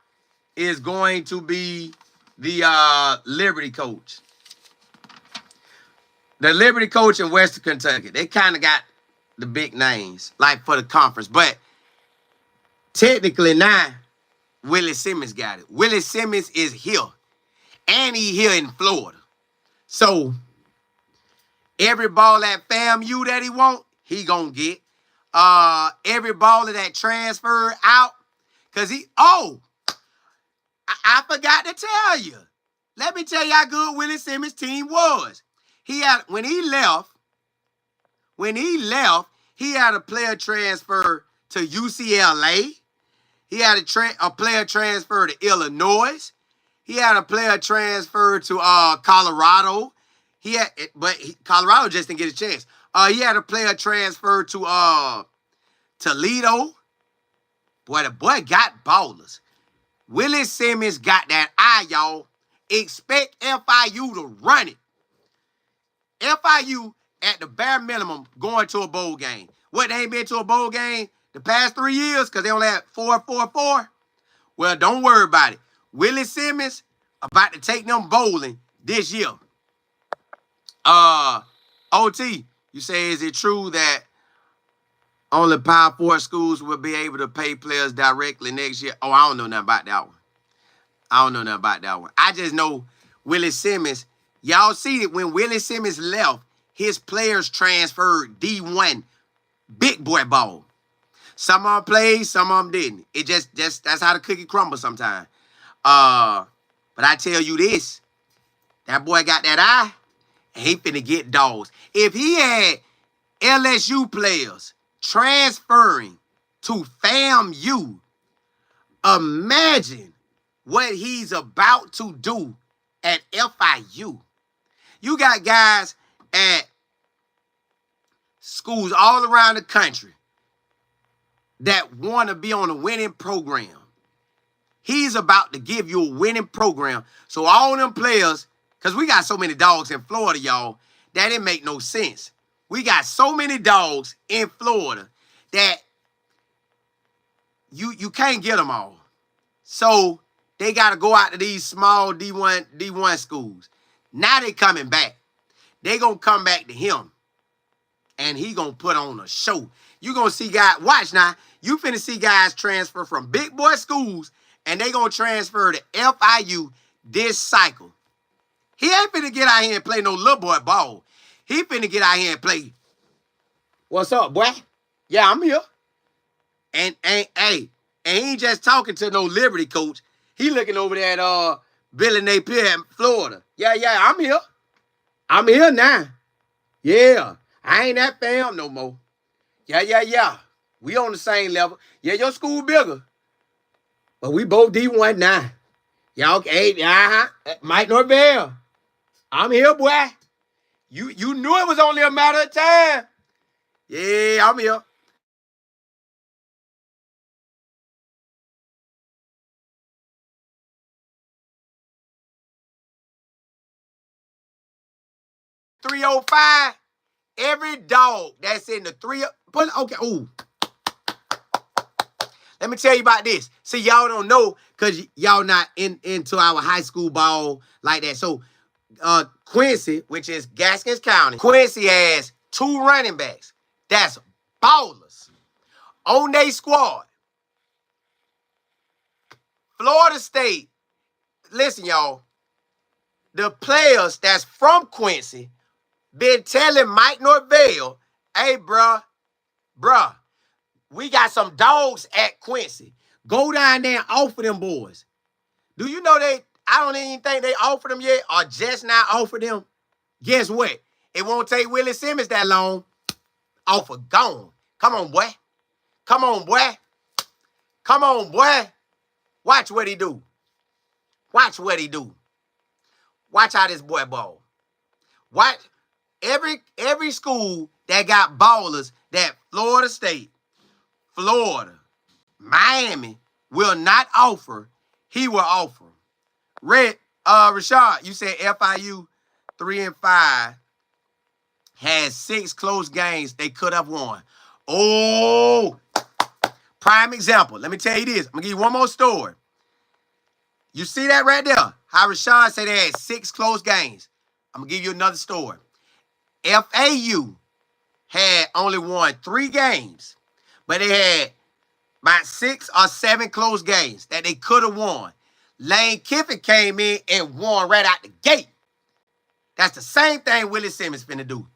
is going to be the Liberty coach. The Liberty coach in Western Kentucky. They kind of got the big names, like for the conference. But technically now, Willie Simmons got it. Willie Simmons is here. And he here in Florida. So every ball at FAMU that he want, he gonna get. Every baller that transferred out, because I forgot to tell you. Let me tell you how good Willie Simmons' team was. When he left, he had a player transfer to UCLA. He had a player transfer to Illinois. He had a player transfer to Colorado. Colorado just didn't get a chance. He had a player transfer to Toledo. Boy, the boy got ballers. Willie Simmons got that eye, y'all. Expect FIU to run it. FIU, at the bare minimum, going to a bowl game. What, they ain't been to a bowl game the past 3 years because they only had 4-4-4? Well, don't worry about it. Willie Simmons about to take them bowling this year. OT, you say, is it true that only Power 4 schools will be able to pay players directly next year? Oh, I don't know nothing about that one. I just know Willie Simmons. Y'all see it when Willie Simmons left, his players transferred D1 big boy ball. Some of them played, some of them didn't. It just that's how the cookie crumbles sometimes. But I tell you this, that boy got that eye, and he finna get dogs. If he had LSU players transferring to FAMU, imagine what he's about to do at FIU. You got guys at schools all around the country that want to be on a winning program. He's about to give you a winning program. So all them players, because we got so many dogs in Florida, y'all, that it make no sense. We got so many dogs in Florida that you can't get them all. So they got to go out to these small D1 schools. Now they coming back. They going to come back to him. And he going to put on a show. You going to see guys, watch now, you finna see guys transfer from big boy schools and they going to transfer to FIU this cycle. He ain't finna get out here and play no little boy ball. He finna get out here and play. What's up, boy? Yeah, I'm here. And he ain't just talking to no Liberty coach. He looking over there at Billy Napier in Florida. Yeah, I'm here. I'm here now. Yeah, I ain't that fam no more. Yeah. We on the same level. Yeah, your school bigger. But we both D1 now. Y'all, okay, Mike Norvell. I'm here, boy. You knew it was only a matter of time. Yeah, I'm here. .305, every dog that's in the okay, ooh. Let me tell you about this. See, y'all don't know because y'all not into our high school ball like that. So, Quincy, which is Gaskins County, Quincy has 2 running backs. That's ballers on their squad. Florida State, listen, y'all, the players that's from Quincy been telling Mike Norvell, hey, bruh, We got some dogs at Quincy. Go down there and offer them boys. Do you know I don't even think they offered them yet or just now offered them? Guess what? It won't take Willie Simmons that long. Offer gone. Come on, boy. Come on, boy. Come on, boy. Watch what he do. Watch what he do. Watch how this boy ball. Watch every school that got ballers that Florida State, Florida, Miami will not offer, he will offer. Rashad, you said FIU 3-5 had 6 close games they could have won. Oh, prime example. Let me tell you this. I'm going to give you one more story. You see that right there? How Rashad said they had 6 close games. I'm going to give you another story. FAU had only won 3 games, but they had about 6 or 7 close games that they could have won. Lane Kiffin came in and won right out the gate. That's the same thing Willie Simmons finna do.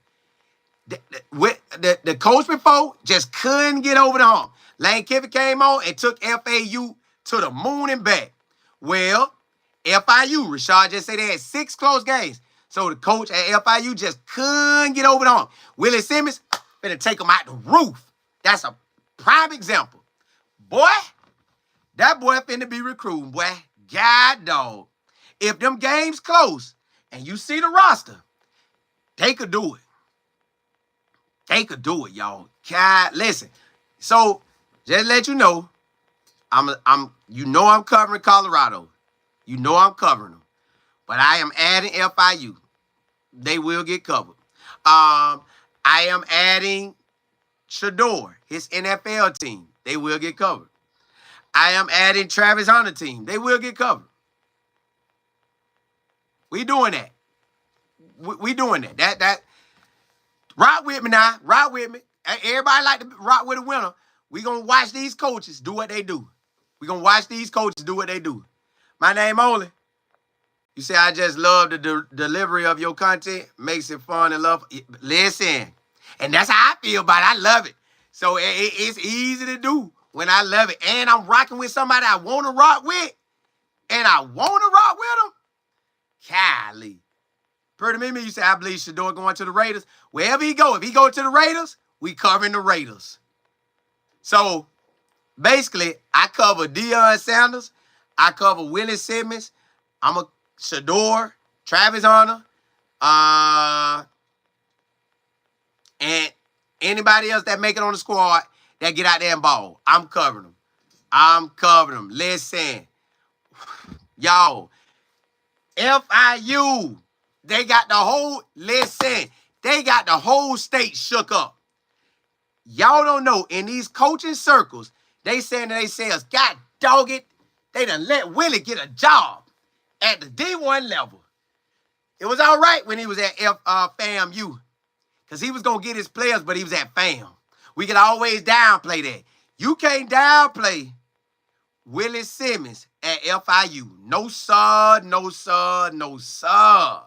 The coach before just couldn't get over the hump. Lane Kiffin came on and took FAU to the moon and back. Well, FIU, Rashad just said they had 6 close games. So the coach at FIU just couldn't get over the hump. Willie Simmons finna take him out the roof. That's a prime example. Boy, that boy finna be recruiting, boy. God, dog. If them games close and you see the roster, they could do it. They could do it, y'all. God, listen. So, just let you know, I'm covering Colorado. You know I'm covering them. But I am adding FIU. They will get covered. I am adding Shador, his NFL team. They will get covered. I am adding Travis Hunter team. They will get covered. We doing that. We doing that. That rock with me now. Rock with me. Everybody like to rock with a winner. We gonna watch these coaches do what they do. We gonna watch these coaches do what they do. My name only. You say I just love the delivery of your content. Makes it fun and love. Listen. And that's how I feel about it. I love it. So it's easy to do when I love it. And I'm rocking with somebody I want to rock with. And I want to rock with them. Golly. Pretty Mimi, you say, I believe Shador going to the Raiders. Wherever he go, if he go to the Raiders, we covering the Raiders. So, basically, I cover Deion Sanders. I cover Willie Simmons. I'm a Shador, Travis Hunter, and anybody else that make it on the squad that get out there and ball. I'm covering them. I'm covering them. Listen, y'all, FIU, they got the whole state shook up. Y'all don't know, in these coaching circles, they saying to themselves, God dog it, they done let Willie get a job at the D1 level. It was all right when he was at FAMU, because he was going to get his players, but he was at FAM. We can always downplay that. You can't downplay Willie Simmons at FIU. No, sir, no, sir, no, sir.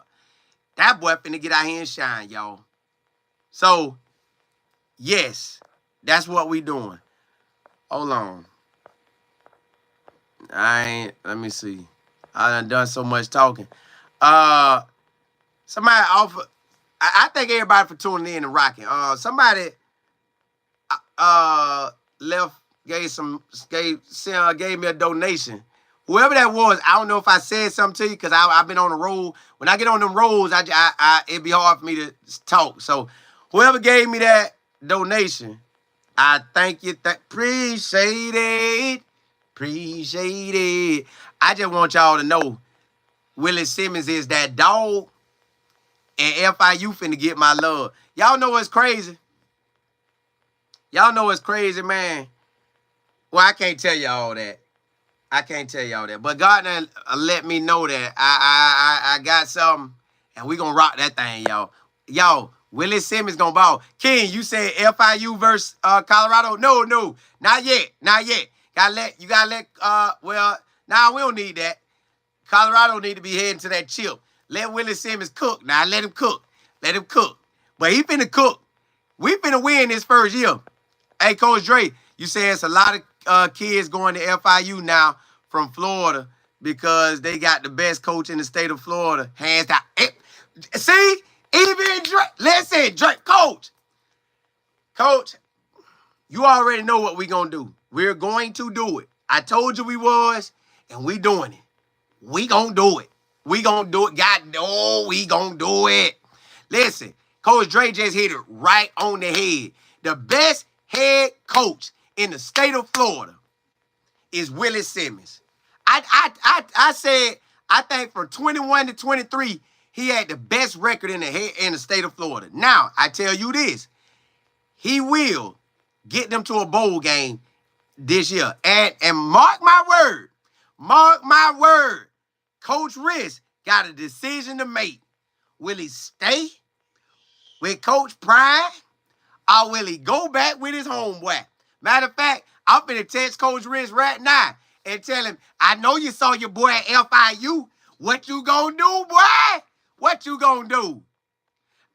That boy finna get out here and shine, y'all. So, yes, that's what we doing. Hold on. Let me see. I done so much talking. Somebody offer. I thank everybody for tuning in and rocking. Somebody gave me a donation. Whoever that was, I don't know if I said something to you because I've been on the road. When I get on them roads, it'd be hard for me to talk. So whoever gave me that donation, I thank you. Appreciate it. Appreciate it. I just want y'all to know Willie Simmons is that dog, and FIU finna get my love. Y'all know what's crazy? Y'all know what's crazy, man? Well, I can't tell y'all that. I can't tell y'all that. But God let me know that I got something, and we gonna rock that thing, y'all. Y'all, Willie Simmons gonna ball. King, you said FIU versus Colorado? No, not yet. You gotta let, we don't need that. Colorado need to be heading to that chip. Let Willie Simmons cook. Now, let him cook. Let him cook. But he finna cook. We finna win this first year. Hey, Coach Dre, You say it's a lot of kids going to FIU now from Florida because they got the best coach in the state of Florida. Hands down. See? Even Drake. Listen, Drake. Coach, you already know what we're going to do. We're going to do it. I told you we was, and we doing it. We going to do it. We going to do it. God, no, we going to do it. Listen, Coach Dre just hit it right on the head. The best head coach in the state of Florida is Willie Simmons. I said, I think from 21 to 23, he had the best record in the state of Florida. Now, I tell you this, he will get them to a bowl game this year. And mark my word, Coach Riss got a decision to make. Will he stay with Coach Prime, or will he go back with his homeboy? Matter of fact, I'm finna text Coach Riss right now and tell him, I know you saw your boy at FIU. What you gonna do, boy? What you gonna do?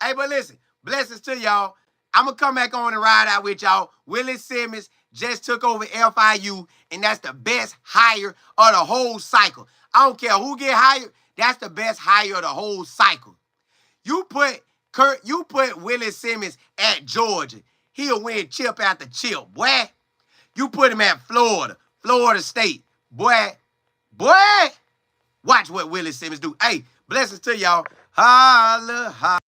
Hey, but listen, blessings to y'all. I'm gonna come back on and ride out with y'all. Willie Simmons just took over FIU, and that's the best hire of the whole cycle. I don't care who get hired, that's the best hire of the whole cycle. You put Willie Simmons at Georgia, he'll win chip after chip, boy. You put him at Florida State, boy. Watch what Willie Simmons do. Hey, blessings to y'all. Holla, holla.